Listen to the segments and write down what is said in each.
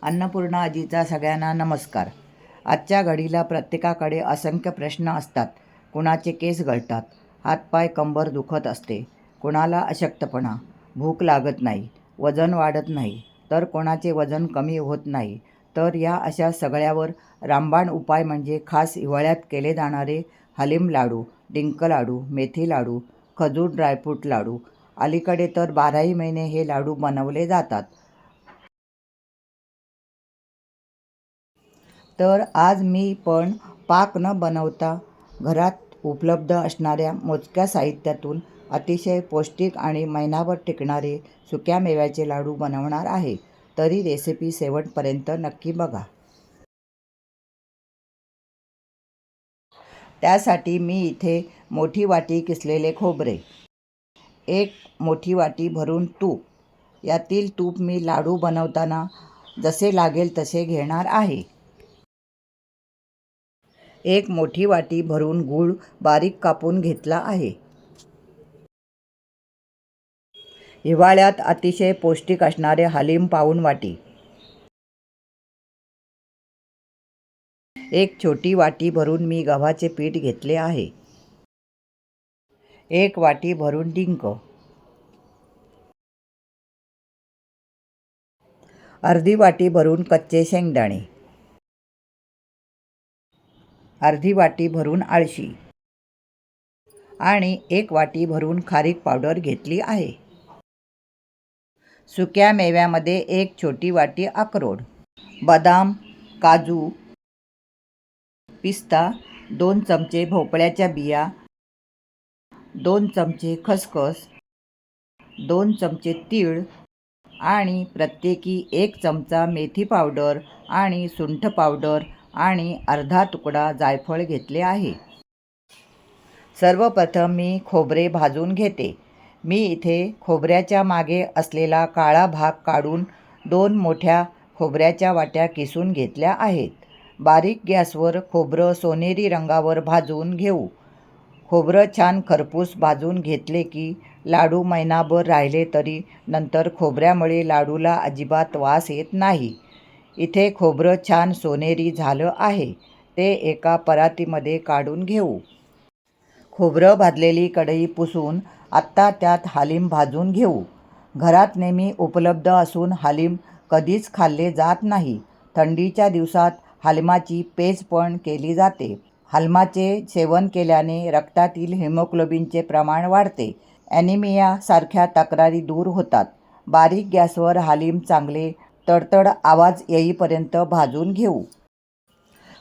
अन्नपूर्णा आजीचा सगळ्यांना नमस्कार. आजच्या घडीला प्रत्येकाकडे असंख्य प्रश्न असतात. कुणाचे केस गळतात, हातपाय कंबर दुखत असते, कुणाला अशक्तपणा, भूक लागत नाही, वजन वाढत नाही, तर कोणाचे वजन कमी होत नाही. तर या अशा सगळ्यावर रामबाण उपाय म्हणजे खास हिवाळ्यात केले जाणारे हलीम लाडू, डिंक लाडू, मेथी लाडू, खजूर ड्रायफ्रूट लाडू. अलीकडे तर 12ही महिने हे लाडू बनवले जातात. तर आज मी पण पाक न बनवता घरात उपलब्ध असणाऱ्या मोजक्या साहित्यातून अतिशय पौष्टिक आणि महिनाभर टिकणारे सुक्या मेव्याचे लाडू बनवणार आहे. तरी रेसिपी शेवटपर्यंत नक्की बघा. त्यासाठी मी इथे मोठी वाटी किसलेले खोबरे, एक मोठी वाटी भरून तूप, यातील तूप मी लाडू बनवताना जसे लागेल तसे घेणार आहे. एक मोठी वाटी भरून गूळ बारीक कापून घेतला आहे. हिवाळ्यात अतिशय पौष्टिक असणारे हलीम पाऊण वाटी, एक छोटी वाटी भरून मी गव्हाचे पीठ घेतले आहे. एक वाटी भरून डिंक, अर्धी वाटी भरून कच्चे शेंगदाणे, अर्धी वाटी भरून आळशी आणि एक वाटी भरून खारीक पावडर घेतली आहे. सुक्या मेव्यामध्ये एक छोटी वाटी अक्रोड, बदाम, काजू, पिस्ता, 2 चमचे भोपळ्याच्या बिया, 2 चमचे खसखस, 2 चमचे तीळ आणि प्रत्येकी 1 चमचा मेथी पावडर आणि सुंठ पावडर आणि अर्धा तुकडा जायफळ घेतले आहे. सर्वप्रथम मी खोबरे भाजून घेते. मी इथे खोबऱ्याच्या मागे असलेला काळा भाग काढून 2 मोठ्या खोबऱ्याच्या वाट्या किसून घेतल्या आहेत. बारीक गॅसवर खोबरं सोनेरी रंगावर भाजून घेऊ. खोबरं छान खरपूस भाजून घेतले की लाडू महिनाभर राहिले तरी नंतर खोबऱ्यामुळे लाडूला अजिबात वास येत नाही. इथे खोबरं छान सोनेरी झालं आहे. ते एका परातीमध्ये काढून घेऊ. खोबरं भाजलेली कढई पुसून आत्ता त्यात हलीम भाजून घेऊ. घरात नेहमी उपलब्ध असून हलीम कधीच खाल्ले जात नाही. थंडीच्या दिवसात हलमाची पेज पण केली जाते. हलमाचे सेवन केल्याने रक्तातील हिमोग्लोबिनचे प्रमाण वाढते. ॲनिमिया सारख्या तक्रारी दूर होतात. बारीक गॅसवर हलीम चांगले तडतड आवाज येईपर्यंत भाजून घेऊ.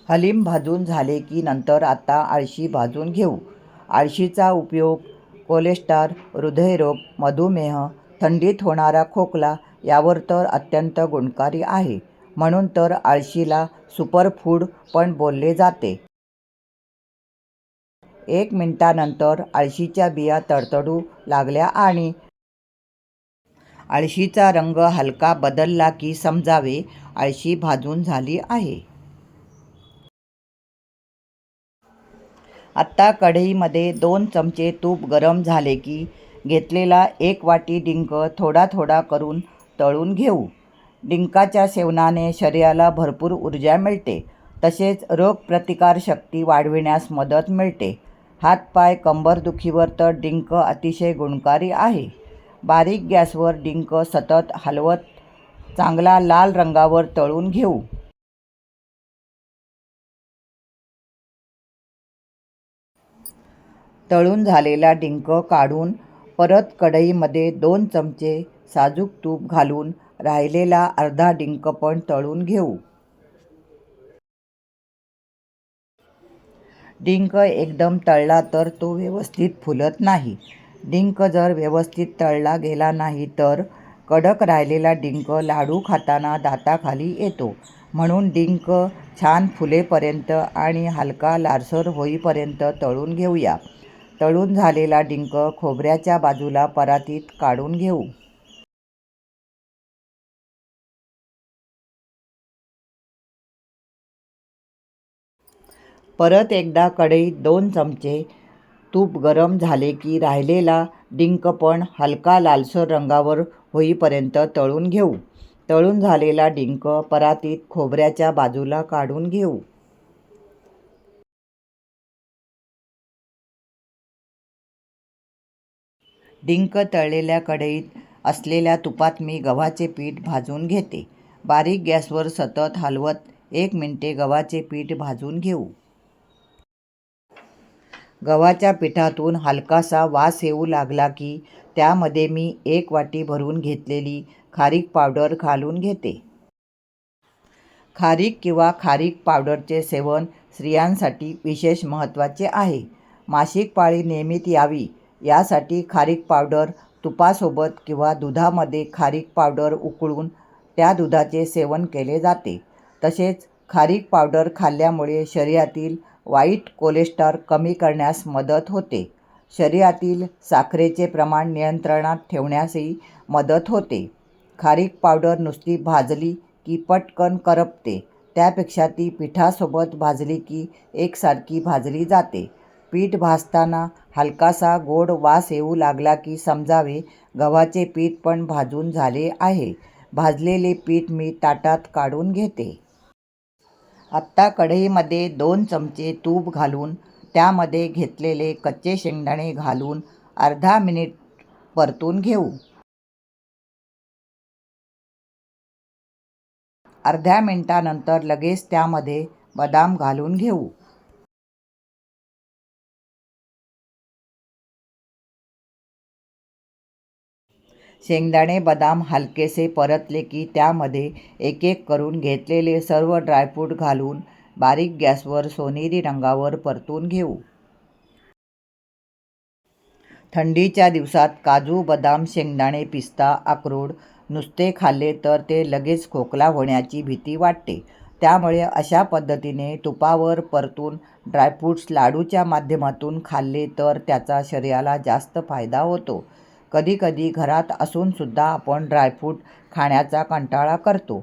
हलीम भाजून झाले की नंतर आता आळशी भाजून घेऊ. आळशीचा उपयोग कोलेस्टेरॉल, हृदयरोग, मधुमेह, थंडीत होणारा खोकला यावर तर अत्यंत गुणकारी आहे. म्हणून तर आळशीला सुपरफूड पण बोलले जाते. 1 मिनिटानंतर आळशीच्या बिया तडतडू लागल्या आणि आळशीचा रंग हलका बदलला की समजावे आळशी भाजून झाली आहे. आत्ता कढईमध्ये 2 चमचे तूप गरम झाले की घेतलेला 1 वाटी डिंक थोडा थोडा करून तळून घेऊ. डिंकाच्या सेवनाने शरीराला भरपूर ऊर्जा मिळते. तसेच रोगप्रतिकारशक्ती वाढविण्यास मदत मिळते. हातपाय कंबरदुखीवर तर डिंक अतिशय गुणकारी आहे. बारीक गॅसवर डिंक सतत हलवत चांगला लाल रंगावर तळून घेऊ. तळून झालेला डिंक काढून परत कढईमध्ये 2 चमचे साजूक तूप घालून राहिलेला अर्धा डिंक पण तळून घेऊ. डिंक एकदम तळला तर तो व्यवस्थित फुलत नाही. डिंक जर व्यवस्थित तळला गेला नाही तर कडक राहिलेला डिंक लाडू खाताना दाताखाली येतो. म्हणून डिंक छान फुलेपर्यंत आणि हलका लालसर होईपर्यंत तळून घेऊया. तळून झालेला डिंक खोबऱ्याच्या बाजूला परातीत काढून घेऊ. परत एकदा कढईत 2 चमचे तूप गरम झाले की राहिलेला डिंक पण हलका लालसर रंगावर होईपर्यंत तळून घेऊ. तळून झालेला डिंक परातीत खोबऱ्याच्या बाजूला काढून घेऊ. डिंक तळलेल्या कढईत असलेल्या तुपात मी गव्हाचे पीठ भाजून घेते. बारीक गॅसवर सतत हलवत 1 मिनिटे गव्हाचे पीठ भाजून घेऊ. गव्हाच्या पिठातून हलकासा वास येऊ लागला की त्यामध्ये मी 1 वाटी भरून घेतलेली खारीक पावडर घालून घेते. खारीक किंवा खारीक पावडरचे सेवन स्त्रियांसाठी विशेष महत्त्वाचे आहे. मासिक पाळी नियमित यावी यासाठी खारीक पावडर तुपासोबत किंवा दुधामध्ये खारीक पावडर उकळून त्या दुधाचे सेवन केले जाते. तसेच खारीक पावडर खाल्ल्यामुळे शरीरातील वाईट कोलेस्टेरॉल कमी करण्यास मदत होते. शरीरातील साखरेचे प्रमाण नियंत्रणात ठेवण्यासही मदत होते. खारीक पावडर नुसती भाजली की पटकन करपते, त्यापेक्षा ती पिठासोबत भाजली की एकसारखी भाजली जाते. पीठ भाजताना हलकासा गोड वास येऊ लागला की समजावे गव्हाचे पीठ पण भाजून झाले आहे. भाजलेले पीठ मी ताटात काढून घेते. आत्ता कढईमध्ये 2 चमचे तूप घालून त्यामध्ये घेतलेले कच्चे शेंगदाणे घालून अर्धा मिनिट परतून घेऊ. अर्ध्या मिनिटानंतर लगेच त्यामध्ये बदाम घालून घेऊ. शेंगदाणे बदाम हलकेसे परतले की त्यामध्ये एक एक करून घेतलेले सर्व ड्रायफ्रूट घालून बारीक गॅसवर सोनेरी रंगावर परतून घेऊ. थंडीच्या दिवसात काजू, बदाम, शेंगदाणे, पिस्ता, अक्रोड नुसते खाल्ले तर ते लगेच खोकला होण्याची भीती वाटते. त्यामुळे अशा पद्धतीने तुपावर परतून ड्रायफ्रूट्स लाडूच्या माध्यमातून खाल्ले तर त्याचा शरीराला जास्त फायदा होतो. कधीकधी घरात असूनसुद्धा आपण ड्रायफ्रूट खाण्याचा कंटाळा करतो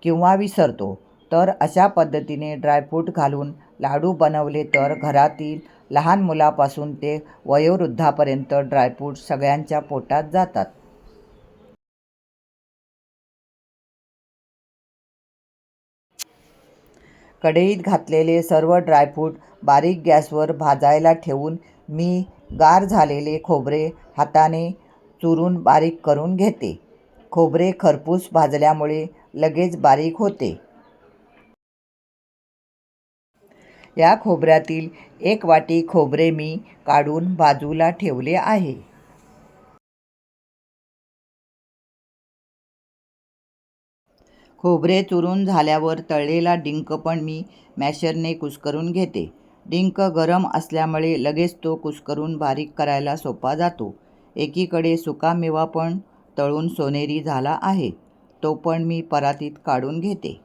किंवा विसरतो. तर अशा पद्धतीने ड्रायफ्रूट घालून लाडू बनवले तर घरातील लहान मुलापासून ते वयोवृद्धापर्यंत ड्रायफ्रूट सगळ्यांच्या पोटात जातात. कढईत घातलेले सर्व ड्रायफ्रूट बारीक गॅसवर भाजायला ठेवून मी गार झालेले खोबरे हाताने चुरून बारीक करून घेते. खोबरे खरपूस भाजल्यामुळे लगेच बारीक होते. या खोबऱ्यातील 1 वाटी खोबरे मी काढून बाजूला ठेवले आहे. खोबरे चुरून झाल्यावर तळलेला डिंक पण मी मॅशरने कुस्करून घेते. डिंक गरम असल्यामुळे लगेच तो कुस्करून बारीक करायला सोपा जातो. एकीकडे सुकामेवा पण तळून सोनेरी झाला आहे. तो पण मी परातीत काढून घेते.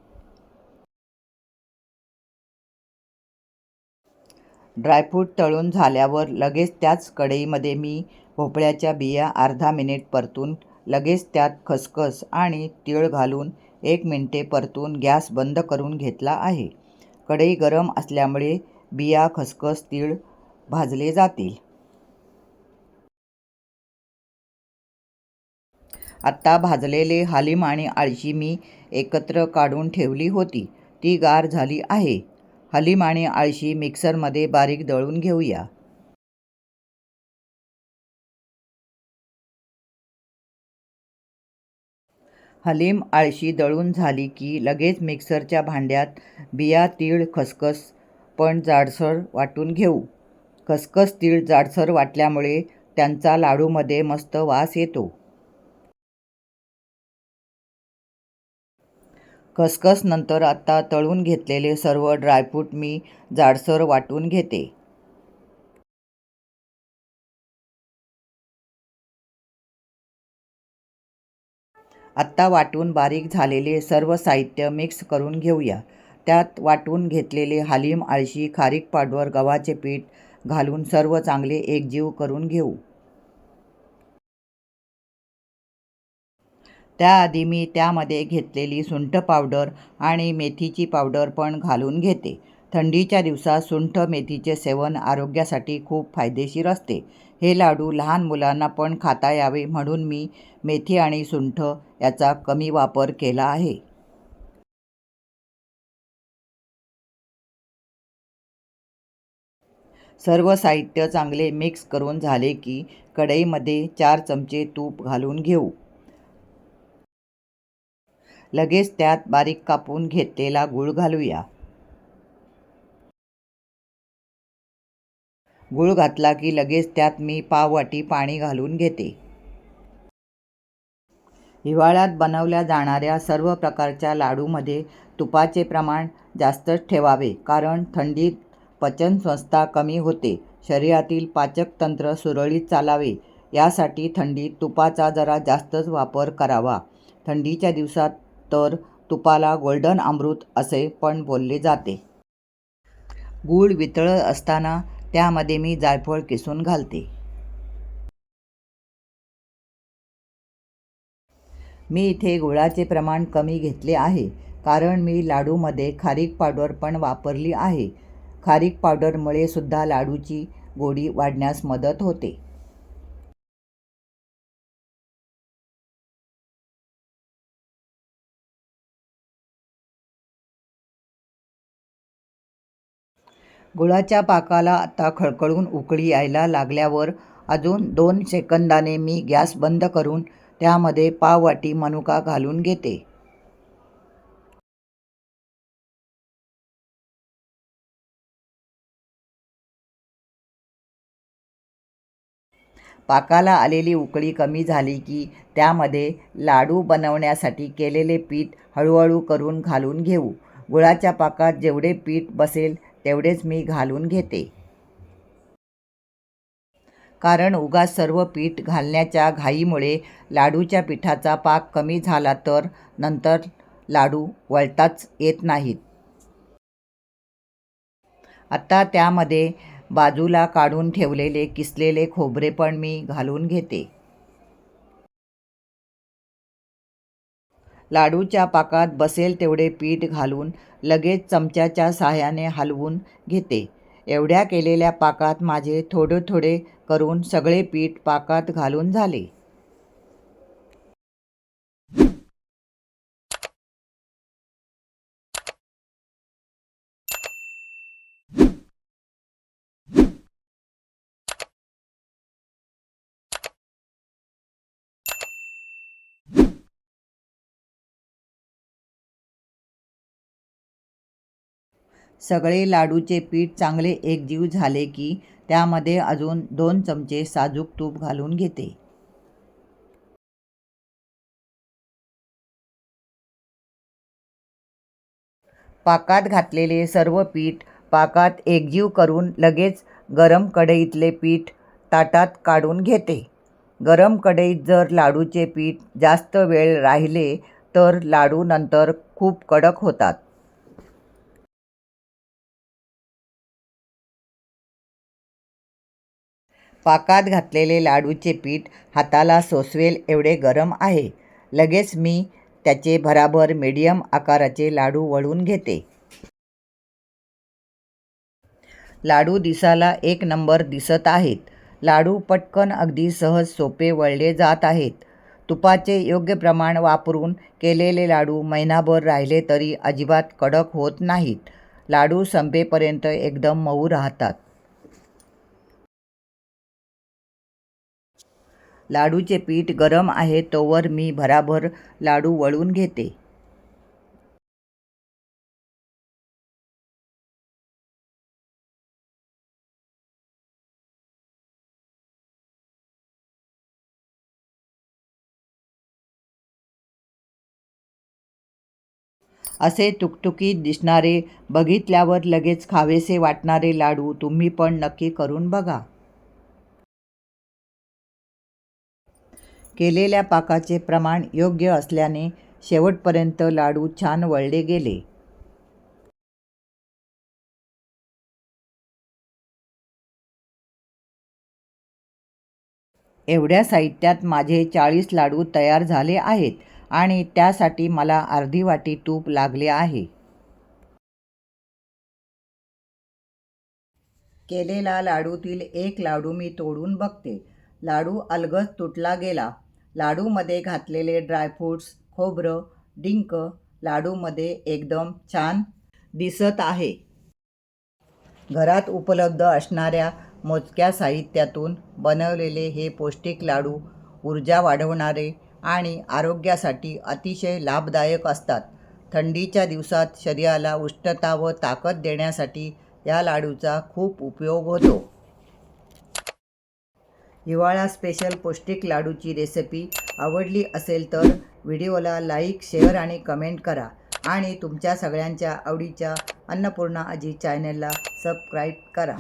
ड्रायफ्रूट तळून झाल्यावर लगेच त्याच कढईमध्ये मी भोपळ्याच्या बिया अर्धा मिनिट परतून लगेच त्यात खसखस आणि तीळ घालून 1 मिनिटे परतून गॅस बंद करून घेतला आहे. कढई गरम असल्यामुळे बिया, खसखस, तीळ भाजले जातील. आत्ता भाजलेले हालीम आणि आळशी मी एकत्र काढून ठेवली होती. ती गार झाली आहे. हलीम आणि आळशी मिक्सरमध्ये बारीक दळून घेऊया. हलीम आळशी दळून झाली की लगेच मिक्सरच्या भांड्यात बिया, तीळ, खसखस पण जाडसर वाटून घेऊ. खसखस, तीळ जाडसर वाटल्यामुळे त्यांचा लाडूमध्ये मस्त वास येतो. खसखस नंतर आता तळून घेतलेले सर्व ड्रायफ्रूट मी जाडसर वाटून घेते. आत्ता वाटून बारीक झालेले सर्व साहित्य मिक्स करून घेऊया. त्यात वाटून घेतलेले हालीम, आळशी, खारीक पावडर, गव्हाचे पीठ घालून सर्व चांगले एकजीव करून घेऊ. त्याआधी मी त्यामध्ये घेतलेली सुंठ पावडर आणि मेथीची पावडर पण घालून घेते. थंडीच्या दिवसात सुंठ मेथीचे सेवन आरोग्यासाठी खूप फायदेशीर असते. हे लाडू लहान मुलांना पण खाता यावे म्हणून मी मेथी आणि सुंठ याचा कमी वापर केला आहे. सर्व साहित्य चांगले मिक्स करून झाले की कढईमध्ये 4 चमचे तूप घालून घेऊ. लगेच त्यात बारीक कापून घेतलेला गूळ घालूया. गूळ घातला की लगेच त्यात मी पाव वाटी पाणी घालून घेते. हिवाळ्यात बनवल्या जाणाऱ्या सर्व प्रकारच्या लाडूमध्ये तुपाचे प्रमाण जास्तच ठेवावे, कारण थंडीत पचनसंस्था कमी होते. शरीरातील पाचकतंत्र सुरळीत चालावे यासाठी थंडीत तुपाचा जरा जास्तच वापर करावा. थंडीच्या दिवसात तर तुपाला गोल्डन अमृत असे पण बोलले जाते. गूळ वितळत असताना त्यामध्ये मी जायफळ किसून घालते. मी इथे गुळाचे प्रमाण कमी घेतले आहे, कारण मी लाडूमध्ये खारीक पावडर पण वापरली आहे. खारीक पावडरमुळे सुद्धा लाडूची गोडी वाढण्यास मदत होते. गुळाच्या पाकाला आता खळखळून उकळी यायला लागल्यावर अजून 2 सेकंदाने मी गॅस बंद करून त्यामध्ये पाव वाटी मनुका घालून घेते. पाकाला आलेली उकळी कमी झाली की त्यामध्ये लाडू बनवण्यासाठी केलेले पीठ हळूहळू करून घालून घेऊ. गुळाच्या पाकात जेवढे पीठ बसेल तेवढेच मी घालून घेते. कारण उगाच सर्व पीठ घालण्याच्या घाईमुळे लाडूच्या पिठाचा पाक कमी झाला तर नंतर लाडू वळताच येत नाहीत. आता त्यामध्ये बाजूला काढून ठेवलेले किसलेले खोबरे पण मी घालून घेते. लाडूच्या पाकात बसेल तेवढे पीठ घालून लगेच चमच्याच्या साहाय्याने हलवून घेते. एवढ्या केलेल्या पाकात माझे थोडे थोडे करून सगळे पीठ पाकात घालून झाले. सगळे लाडूचे पीठ चांगले एकजीव झाले की त्यामध्ये अजून 2 चमचे साजूक तूप घालून घेते. पाकात घातलेले सर्व पीठ पाकात एकजीव करून लगेच गरम कढईतले पीठ ताटात काढून घेते. गरम कढईत जर लाडूचे पीठ जास्त वेळ राहिले तर लाडू नंतर खूप कडक होतात. पाकात घातलेले लाडूचे पीठ हाताला सोसवेल एवढे गरम आहे. लगेच मी त्याचे भराभर मीडियम आकाराचे लाडू वळून घेते. लाडू दिसायला एक नंबर दिसत आहेत. लाडू पटकन अगदी सहज सोपे वळले जात आहेत. तुपाचे योग्य प्रमाण वापरून केलेले लाडू महिनाभर राहिले तरी अजिबात कडक होत नाहीत. लाडू संपेपर्यंत एकदम मऊ राहतात. लाडूचे पीठ गरम आहे तोवर मी भराभर लाडू वळून घेते. असे तुकतुकीत दिसणारे, बघितल्यावर लगेच खावेसे वाटणारे लाडू तुम्ही पण नक्की करून बघा. केलेल्या पाकाचे प्रमाण योग्य असल्याने शेवटपर्यंत लाडू छान वळले गेले. एवढ्या साहित्यात माझे 40 लाडू तयार झाले आहेत आणि त्यासाठी मला अर्धी वाटी तूप लागले आहे. केलेला लाडूतील एक लाडू मी तोडून बघते. लाडू अलगद तुटला गेला. लाडूमध्ये घातलेले ड्रायफ्रूट्स, खोबरं, डिंक लाडूमध्ये एकदम छान दिसत आहे. घरात उपलब्ध असणाऱ्या मोजक्या साहित्यातून बनवलेले हे पौष्टिक लाडू ऊर्जा वाढवणारे आणि आरोग्यासाठी अतिशय लाभदायक असतात. थंडीच्या दिवसात शरीराला उष्णता व ताकद देण्यासाठी या लाडूचा खूप उपयोग होतो. हिवाळा स्पेशल पौष्टिक लाडूची रेसिपी आवडली असेल तर व्हिडिओला लाईक, शेअर आणि कमेंट करा आणि तुमच्या सगळ्यांच्या आवडीच्या अन्नपूर्णा आजी चॅनलला सबस्क्राईब करा.